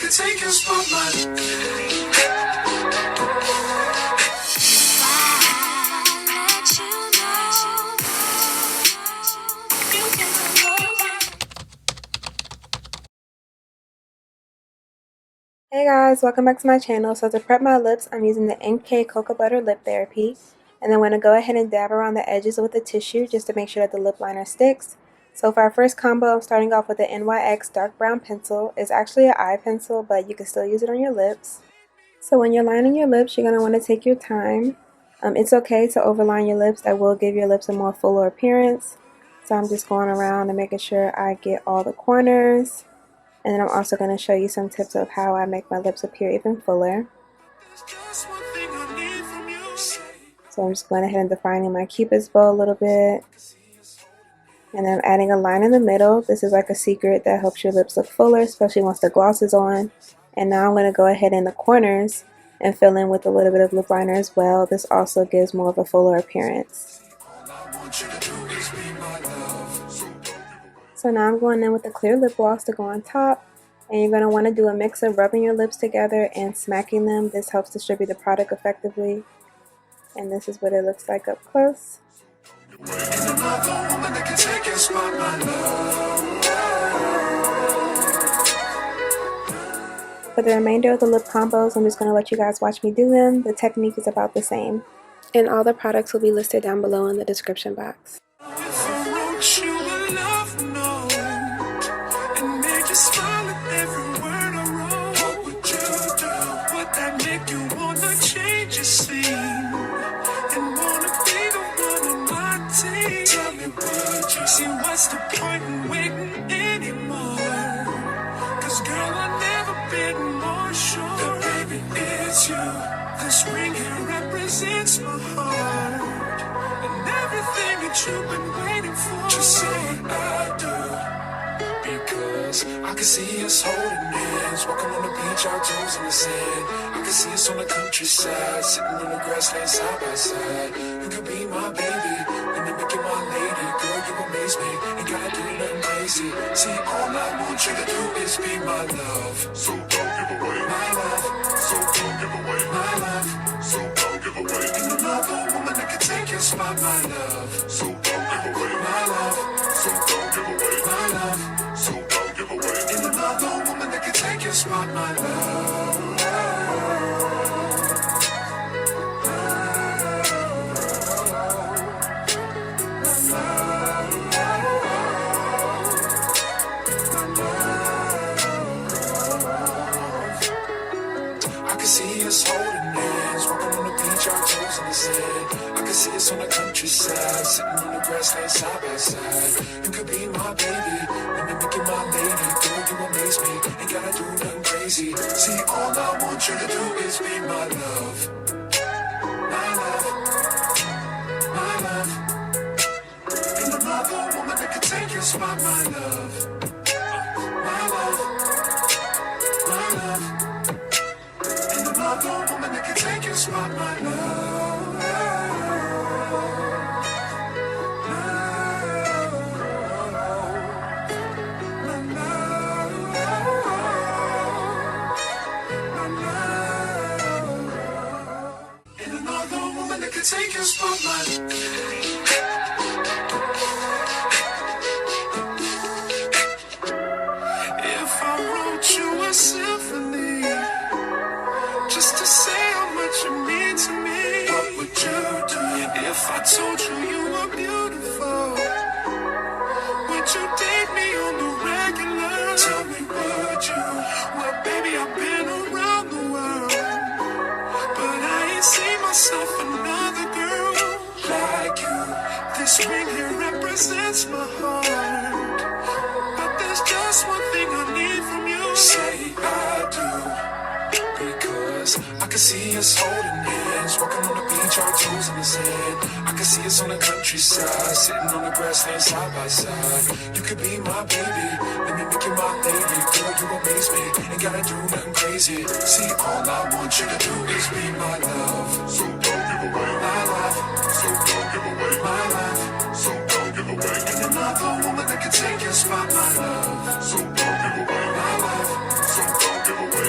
could take your spotlight. Hey guys, welcome back to my channel. So to prep my lips, I'm using the NK Cocoa Butter Lip Therapy. And I'm going to go ahead and dab around the edges with a tissue just to make sure that the lip liner sticks. So for our first combo, I'm starting off with the NYX Dark Brown Pencil. It's actually an eye pencil, but you can still use it on your lips. So when you're lining your lips, you're going to want to take your time. It's okay to overline your lips. That will give your lips a more fuller appearance. So I'm just going around and making sure I get all the corners. And then I'm also going to show you some tips of how I make my lips appear even fuller. So I'm just going ahead and defining my cupid's bow a little bit. And then I'm adding a line in the middle. This is like a secret that helps your lips look fuller, especially once the gloss is on. And now I'm going to go ahead in the corners and fill in with a little bit of lip liner as well. This also gives more of a fuller appearance. So now I'm going in with a clear lip gloss to go on top, and you're going to want to do a mix of rubbing your lips together and smacking them. This helps distribute the product effectively, and this is what it looks like up close. For the remainder of the lip combos, I'm just going to let you guys watch me do them. The technique is about the same, and all the products will be listed down below in the description box. Smile at every word I wrote. What would you do? Would that make you wanna change your scene and wanna be the one on my team? Tell me, would you see what's the point in waiting anymore? Cause girl, I've never been more sure that baby it's you. This ring here represents my heart and everything that you've been waiting for. Just say I do. Because I can see us holding hands, walking on the beach, our toes in the sand. I can see us on the countryside, sitting on the grassland side by side. You could be my baby, and then make you my lady. Girl, you amaze me, ain't gotta do nothing crazy. See, all I want you to do is be my love. So don't give away my love. So don't give away my love. So don't give away. Ain't another woman that can take your spot, my love. So don't give away my love. So don't give away my love. So don't give away. Ain't another woman that can take your spot, my love. I can see us holding hands, walking on the beach, our toes in the sand. I can see us on the countryside, sitting on the grassland side by side. You could be my baby, and then make you my lady. Girl, you amaze me, ain't gotta do nothing crazy. See, all I want you to do is be my love. My love. My love. Ain't another woman that can take your spot, my love. My love. My love. Ain't another woman that can take your spot, my love. Take your spotlight. If I wrote you a symphony just to say how much you mean to me, what would you do? If I told you you were beautiful, would you date me on the regular? Tell me, would you? Well, baby, I've been around the world, but I ain't seen myself another girl like you. This ring here represents my heart, but there's just one thing I need from you. Say I do. Because I can see us holding hands, walking on the beach, our toes in the sand. I can see us on the countryside, sitting on the grassland side by side. You could be my baby, let me make you my lady. Girl, you amaze me, ain't gotta do nothing crazy. See, all I want you to do is be my love. So don't give away my love. So don't give away my love. So don't give away. Ain't another woman that can take your spot, my love. So don't give away my love. So don't give away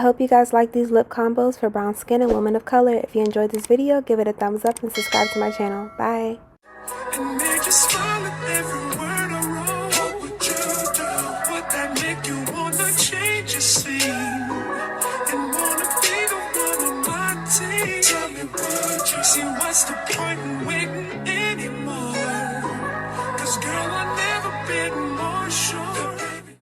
I hope you guys like these lip combos for brown skin and women of color. If you enjoyed this video, give it a thumbs up and subscribe to my channel. Bye. And made you smile at every word I wrote. What would you do? Would that make you wanna change your scene and wanna be the one on my team? Tell me, would you see what's the point in waiting?